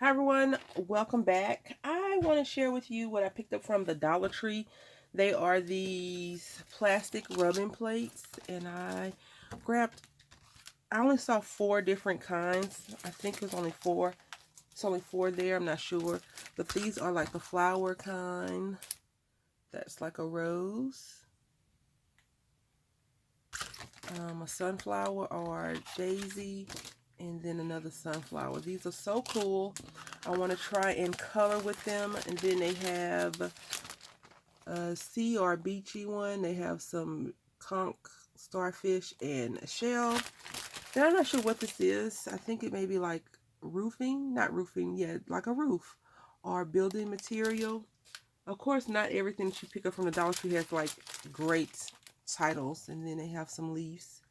Hi everyone, welcome back. I want to share with you what I picked up from the Dollar Tree. They are these plastic rubbing plates, and I only saw four different kinds. I think it was only four. It's only four there, I'm not sure. But these are like the flower kind. That's like a rose, a sunflower or daisy, and then another sunflower. These are so cool. I want to try and color with them. And then they have a sea or beachy one. They have some conch, starfish, and a shell. And I'm not sure what this is. I think it may be like roofing. Not roofing, yeah, like a roof or building material. Of course, not everything that you pick up from the Dollar Tree has like great titles. And then they have some leaves,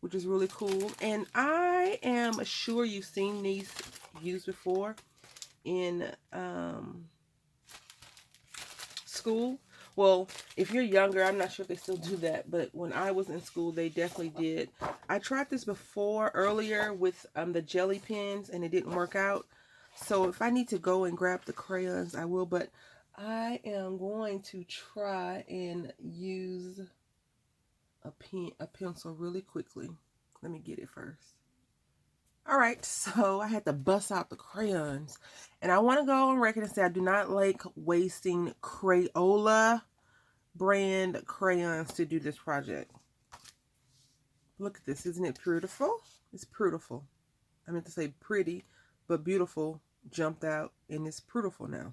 which is really cool. And I am sure you've seen these used before in school. Well, if you're younger, I'm not sure if they still do that, but when I was in school, they definitely did. I tried this before earlier with the jelly pens, and it didn't work out. So if I need to go and grab the crayons, I will, but I am going to try and use a pencil really quickly. Let me get it first. All right, so I had to bust out the crayons. And I want to go on record and say I do not like wasting Crayola brand crayons to do this project. Look at this. Isn't it beautiful? It's beautiful. I meant to say pretty, but beautiful jumped out, and it's beautiful now.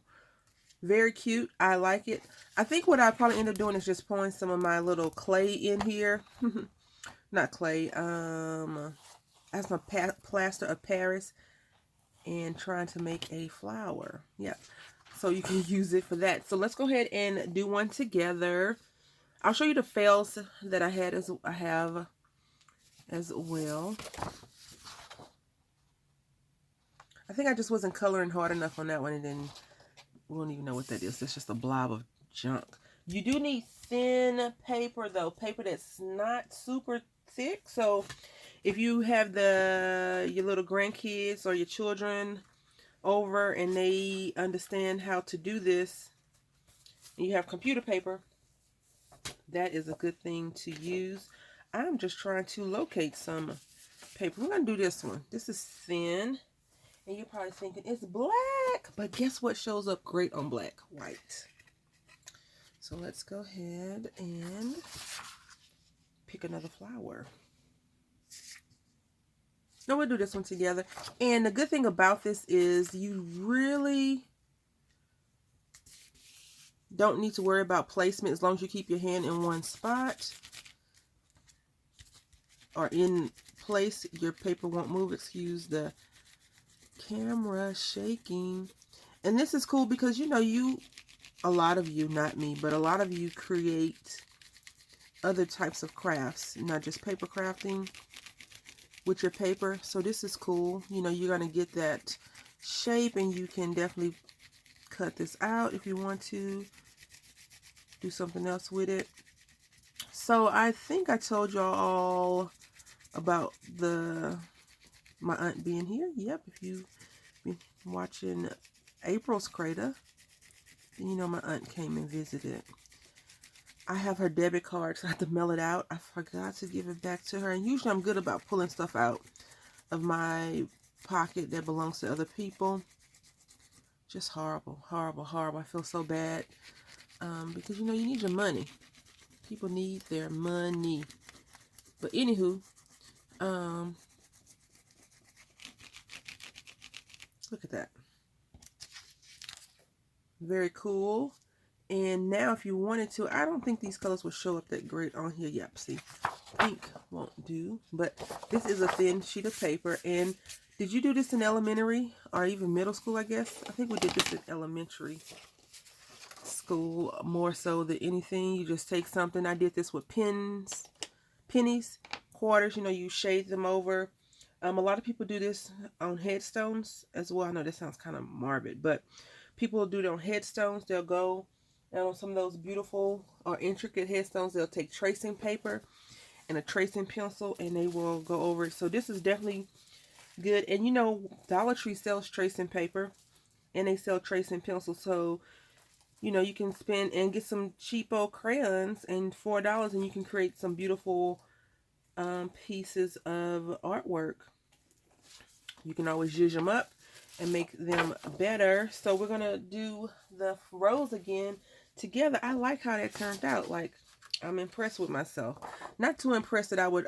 Very cute. I like it. I think what I probably end up doing is just pouring some of my little clay in here. Not clay. That's my plaster of Paris, and trying to make a flower. Yeah. So you can use it for that. So let's go ahead and do one together. I'll show you the fails that I have as well. I think I just wasn't coloring hard enough on that one, and then we don't even know what that is. It's just a blob of junk. You do need thin paper though, paper that's not super thick. So if you have your little grandkids or your children over and they understand how to do this, and you have computer paper, that is a good thing to use. I'm just trying to locate some paper. We're going to do this one. This is thin. And you're probably thinking it's black. But guess what shows up great on black? White. So let's go ahead and pick another flower. Now we'll do this one together. And the good thing about this is you really don't need to worry about placement as long as you keep your hand in one spot or in place. Your paper won't move. Excuse the camera shaking. And this is cool because a lot of you, not me, but a lot of you create other types of crafts, not just paper crafting with your paper. So this is cool. You're going to get that shape, and you can definitely cut this out if you want to do something else with it. So I think I told y'all all about my aunt being here. Yep, if you've been watching April's Crater, then my aunt came and visited. I have her debit card, so I have to mail it out. I forgot to give it back to her. And usually I'm good about pulling stuff out of my pocket that belongs to other people. Just horrible, horrible, horrible. I feel so bad. Because, you need your money. People need their money. But anywho, look at that. Very cool. And now if you wanted to, I don't think these colors will show up that great on here. Yep, see, pink won't do. But this is a thin sheet of paper. And did you do this in elementary or even middle school, I guess? I think we did this in elementary school more so than anything. You just take something. I did this with pennies, quarters. You shade them over. A lot of people do this on headstones as well. I know this sounds kind of morbid, but people do it on headstones. They'll go on some of those beautiful or intricate headstones. They'll take tracing paper and a tracing pencil, and they will go over it. So this is definitely good. And you know, Dollar Tree sells tracing paper and they sell tracing pencils. So, you know, you can spend and get some cheapo crayons and $4 and you can create some beautiful pieces of artwork. You can always zhuzh them up and make them better. So we're going to do the rows again together. I like how that turned out. Like, I'm impressed with myself. Not too impressed that I would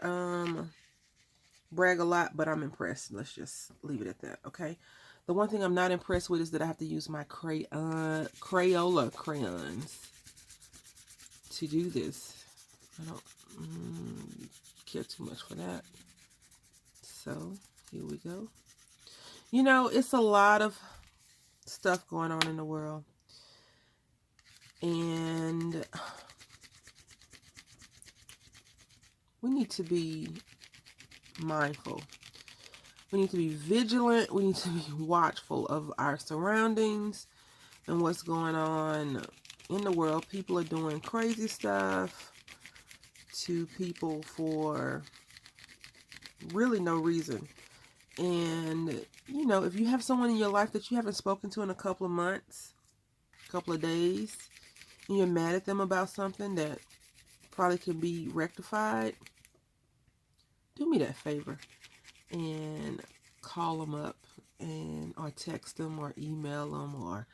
brag a lot, but I'm impressed. Let's just leave it at that, okay? The one thing I'm not impressed with is that I have to use my Crayola crayons to do this. I don't care too much for that. So, here we go. You know, it's a lot of stuff going on in the world. And we need to be mindful. We need to be vigilant. We need to be watchful of our surroundings and what's going on in the world. People are doing crazy stuff to people for really no reason. And, you know, if you have someone in your life that you haven't spoken to in a couple of months, a couple of days, and you're mad at them about something that probably can be rectified, do me that favor and call them up and or text them or email them or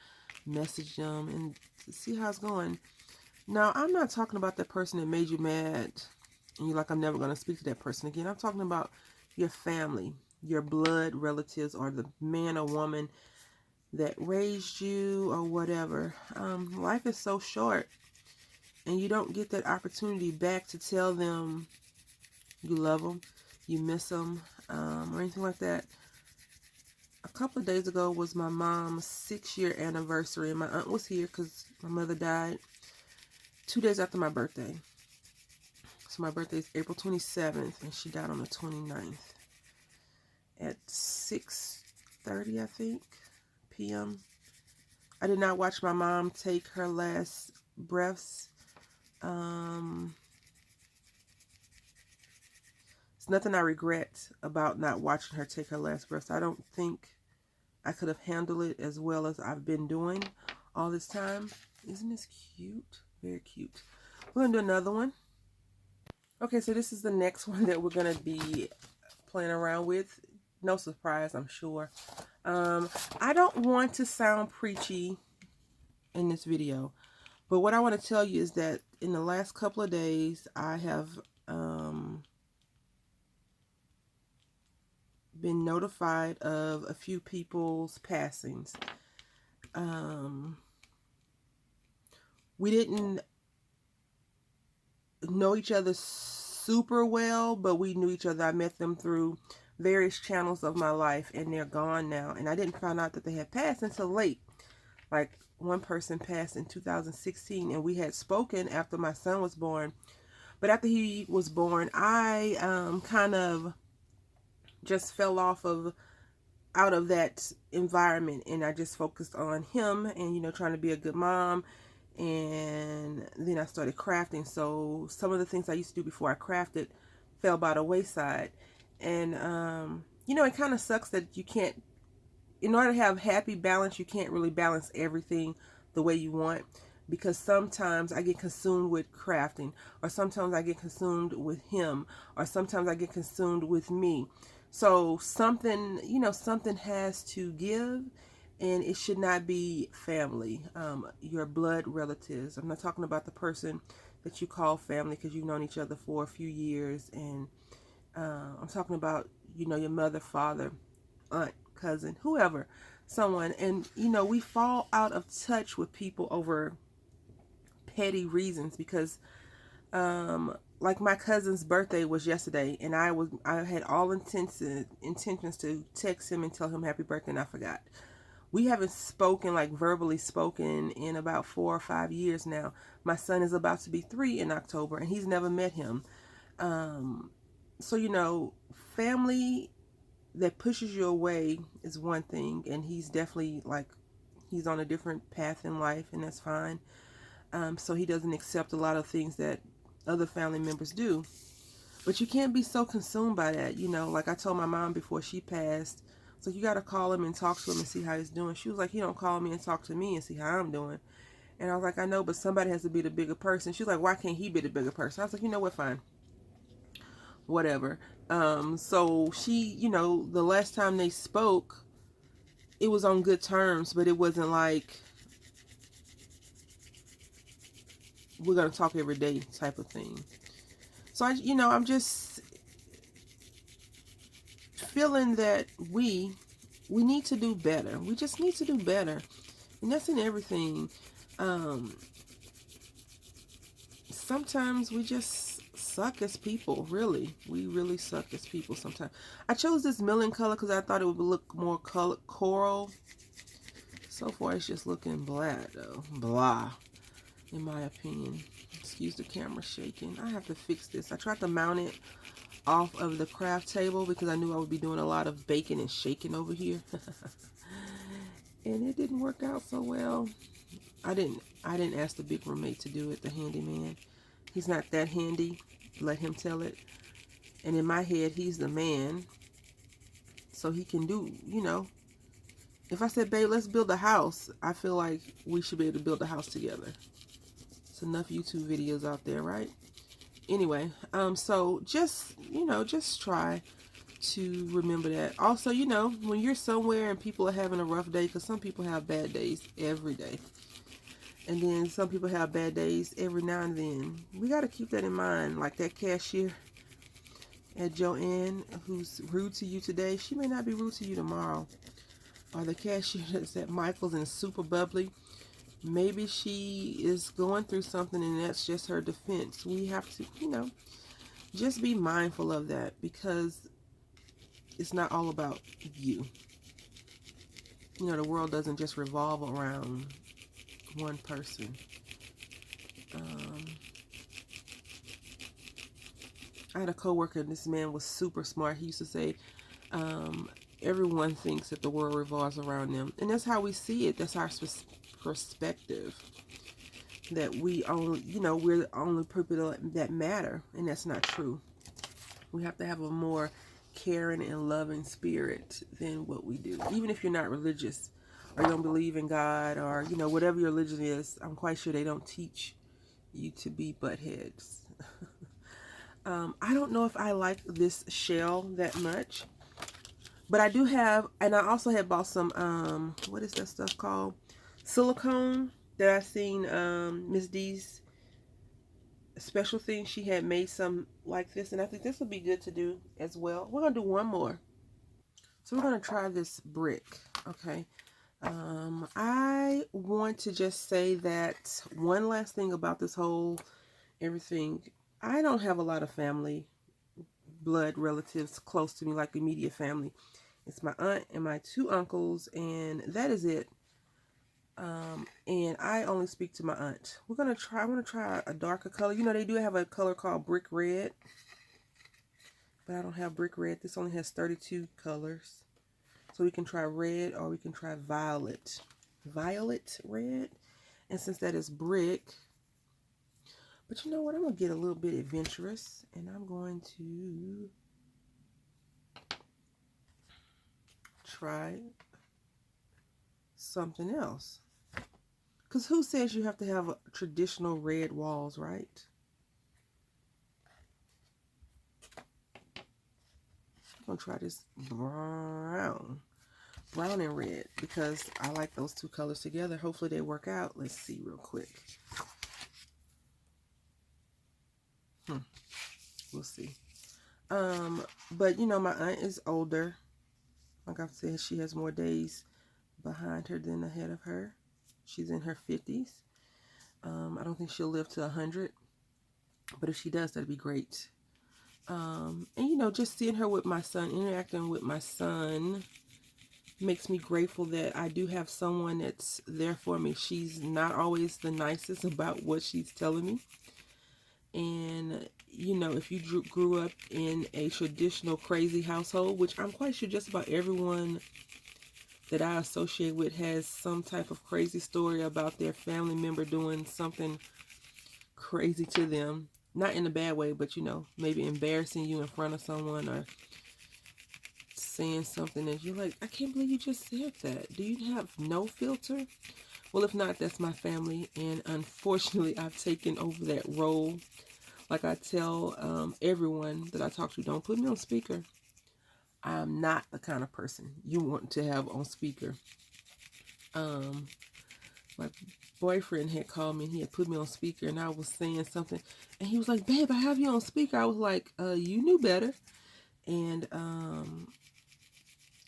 message them and see how it's going. Now, I'm not talking about that person that made you mad and you're like, I'm never going to speak to that person again. I'm talking about your family, your blood relatives, or the man or woman that raised you or whatever. Life is so short and you don't get that opportunity back to tell them you love them, you miss them, or anything like that. A couple of days ago was my mom's 6-year anniversary, and my aunt was here because my mother died 2 days after my birthday. So my birthday is April 27th, and she died on the 29th at 6:30, I think, p.m. I did not watch my mom take her last breaths. It's nothing I regret about not watching her take her last breaths. I don't think I could have handled it as well as I've been doing all this time. Isn't this cute? Very cute. We're going to do another one. Okay, so this is the next one that we're going to be playing around with. No surprise, I'm sure. I don't want to sound preachy in this video, but what I want to tell you is that in the last couple of days, I have been notified of a few people's passings. We didn't know each other super well, but we knew each other. I met them through various channels of my life, and they're gone now. And I didn't find out that they had passed until late. Like, one person passed in 2016, and we had spoken after my son was born. But after he was born, I kind of just fell out of that environment, and I just focused on him and, you know, trying to be a good mom. And then I started crafting, so some of the things I used to do before I crafted fell by the wayside. And you know, it kind of sucks that you can't, in order to have happy balance, you can't really balance everything the way you want, because sometimes I get consumed with crafting, or sometimes I get consumed with him, or sometimes I get consumed with me. So something, you know, something has to give, and it should not be family, your blood relatives. I'm not talking about the person that you call family because you've known each other for a few years, and I'm talking about, you know, your mother, father, aunt, cousin, whoever, someone. And, you know, we fall out of touch with people over petty reasons because like my cousin's birthday was yesterday, and I had all intentions to text him and tell him happy birthday, and I forgot. We haven't spoken, like verbally spoken, in about 4 or 5 years now. My son is about to be 3 in October, and he's never met him. So, you know, family that pushes you away is one thing, and he's definitely, like, he's on a different path in life, and that's fine. So he doesn't accept a lot of things that other family members do. But you can't be so consumed by that, you know. Like I told my mom before she passed, so you got to call him and talk to him and see how he's doing. She was like, "You don't call me and talk to me and see how I'm doing." And I was like, "I know, but somebody has to be the bigger person." She's like, "Why can't he be the bigger person?" I was like, "You know what? Fine, whatever." So she, you know, the last time they spoke, it was on good terms, but it wasn't like we're gonna talk every day type of thing. So I'm just feeling that we need to do better. We just need to do better, and that's in everything. Um, Sometimes we just suck as people. Really, we really suck as people. Sometimes I chose this milling color because I thought it would look more coral. So far, it's just looking blah though. Blah, in my opinion. Excuse the camera shaking. I have to fix this. I tried to mount it off of the craft table because I knew I would be doing a lot of baking and shaking over here. And it didn't work out so well. I didn't ask the big roommate to do it, the handyman. He's not that handy. Let him tell it. And in my head, he's the man. So he can do, you know. If I said, "Babe, let's build a house," I feel like we should be able to build a house together. It's enough YouTube videos out there, right? Anyway, so just, just try to remember that. Also, when you're somewhere and people are having a rough day, because some people have bad days every day. And then some people have bad days every now and then. We got to keep that in mind. Like that cashier at Joann who's rude to you today, she may not be rude to you tomorrow. Or the cashier that's at Michael's and super bubbly, maybe she is going through something and that's just her defense. We have to, just be mindful of that, because it's not all about you. The world doesn't just revolve around one person. I had a coworker, and this man was super smart. He used to say, everyone thinks that the world revolves around them. And that's how we see it. That's our perspective. That we only, we're the only people that matter. And that's not true. We have to have a more caring and loving spirit than what we do. Even if you're not religious, or you don't believe in God, or, whatever your religion is, I'm quite sure they don't teach you to be butt heads. I don't know if I like this shell that much, but I do have, and I also had bought some, what is that stuff called? Silicone that I seen Miss D's special thing. She had made some like this, and I think this would be good to do as well. We're going to do one more. So we're going to try this brick, okay? I want to just say that one last thing about this whole everything. I don't have a lot of family, blood relatives close to me, like immediate family. It's my aunt and my 2 uncles, and that is it. And I only speak to my aunt. I want to try a darker color. They do have a color called brick red, but I don't have brick red. This only has 32 colors. So we can try red, or we can try violet. Violet red. And since that is brick, but you know what? I'm going to get a little bit adventurous, and I'm going to try something else. Because who says you have to have traditional red walls, right? I'm going to try this brown and red, because I like those 2 colors together. Hopefully they work out. Let's see real quick. We'll see. But my aunt is older. Like I said, she has more days behind her than ahead of her. She's in her 50s. I don't think she'll live to 100. But if she does, that'd be great. And just seeing her with my son, interacting with my son, makes me grateful that I do have someone that's there for me. She's not always the nicest about what she's telling me. And, if you grew up in a traditional crazy household, which I'm quite sure just about everyone that I associate with has some type of crazy story about their family member doing something crazy to them. Not in a bad way, but you know, maybe embarrassing you in front of someone or saying something that you're like, I can't believe you just said that. Do you have no filter? Well, if not, that's my family. And unfortunately, I've taken over that role. Like I tell everyone that I talk to, don't put me on speaker. I'm not the kind of person you want to have on speaker. My boyfriend had called me and he had put me on speaker and I was saying something and he was like, babe, I have you on speaker. I was like, you knew better. And,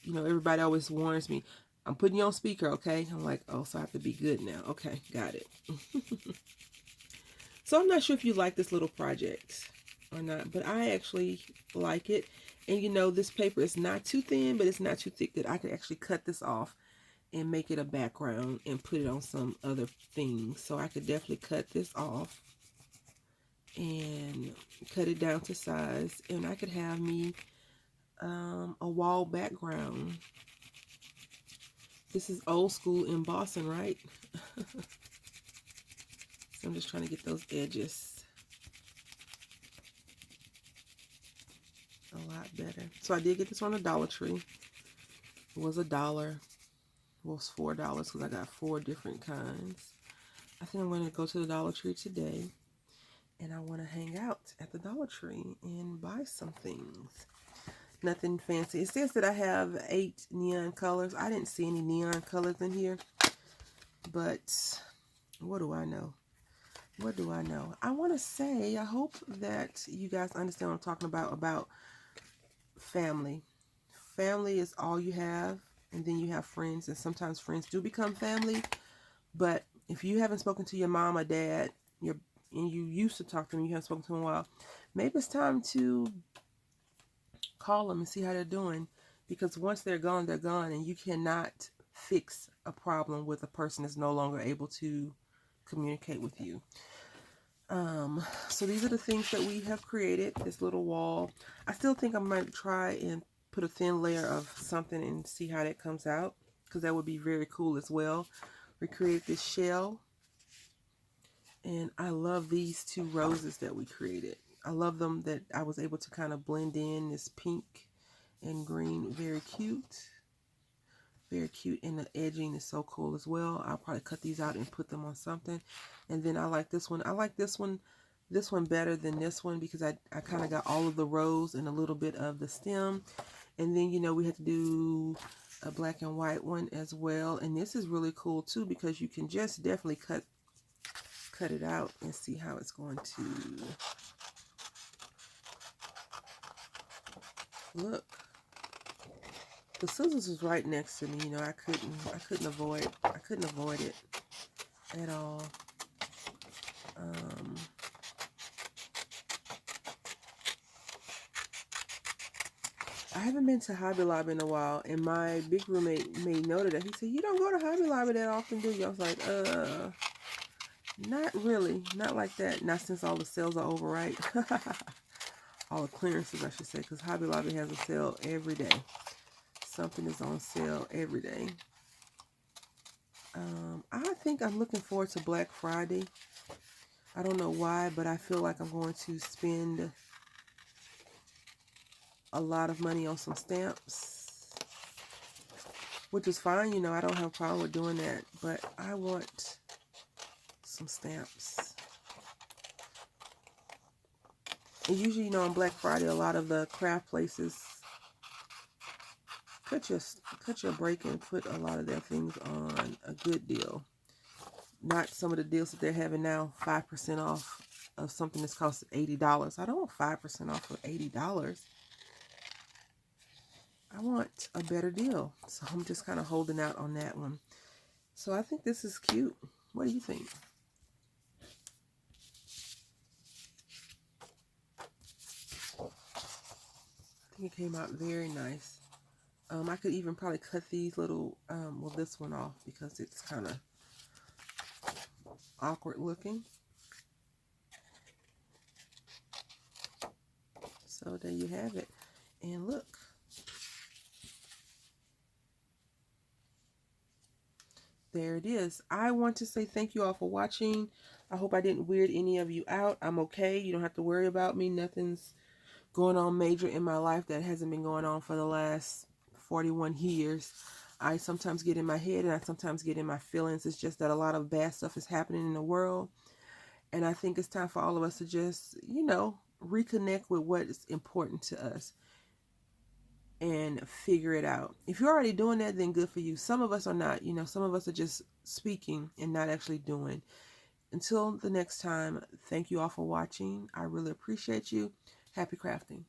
you know, everybody always warns me, I'm putting you on speaker, okay? I'm like, oh, so I have to be good now. Okay, got it. So I'm not sure if you like this little project or not, but I actually like it. And you know, this paper is not too thin, but it's not too thick that I could actually cut this off and make it a background and put it on some other things. So I could definitely cut this off and cut it down to size, and I could have me a wall background. This is old school embossing, right? So I'm just trying to get those edges a lot better. So I did get this on a Dollar Tree. It was $1. Well, it was $4 because I got 4 different kinds. I think I'm going to go to the Dollar Tree today and I want to hang out at the Dollar Tree and buy some things. Nothing fancy. It says that I have 8 neon colors. I didn't see any neon colors in here, but what do I know? What do I know? I want to say, I hope that you guys understand what I'm talking about family. Family is all you have, and then you have friends, and sometimes friends do become family. But if you haven't spoken to your mom or dad, and you used to talk to them, you haven't spoken to them in a while, maybe it's time to call them and see how they're doing, because once they're gone, and you cannot fix a problem with a person that's no longer able to communicate with you. So these are the things that we have created, this little wall. I still think I might try and put a thin layer of something and see how that comes out, because that would be very cool as well. We created this shell, and I love these 2 roses that we created. I love them that I was able to kind of blend in this pink and green. Very cute. Very cute, and the edging is so cool as well. I'll probably cut these out and put them on something. And then I like this one. I like this one better than this one because I kind of got all of the rose and a little bit of the stem. And then, you know, we had to do a black and white one as well. And this is really cool too because you can just definitely cut it out and see how it's going to look. The scissors was right next to me, you know, I couldn't avoid it at all. I haven't been to Hobby Lobby in a while, and my big roommate made note of that. He said, you don't go to Hobby Lobby that often, do you? I was like, not really, not like that. Not since all the sales are over, right? All the clearances, I should say, because Hobby Lobby has a sale every day. Something is on sale every day. I think I'm looking forward to Black Friday. I don't know why, but I feel like I'm going to spend a lot of money on some stamps, which is fine. You know, I don't have a problem with doing that, but I want some stamps. And usually, you know, on Black Friday, a lot of the craft places cut your break and put a lot of their things on a good deal. Not some of the deals that they're having now, 5% off of something that's costing $80. I don't want 5% off for $80. I want a better deal. So I'm just kind of holding out on that one. So I think this is cute. What do you think? I think it came out very nice. I could even probably cut these little, well, this one off because it's kind of awkward looking. So there you have it. And look. There it is. I want to say thank you all for watching. I hope I didn't weird any of you out. I'm okay. You don't have to worry about me. Nothing's going on major in my life that hasn't been going on for the last 41 years. I sometimes get in my head and I sometimes get in my feelings. It's just that a lot of bad stuff is happening in the world. And I think it's time for all of us to just, reconnect with what is important to us and figure it out. If you're already doing that, then good for you. Some of us are not. Some of us are just speaking and not actually doing. Until the next time, thank you all for watching. I really appreciate you. Happy crafting.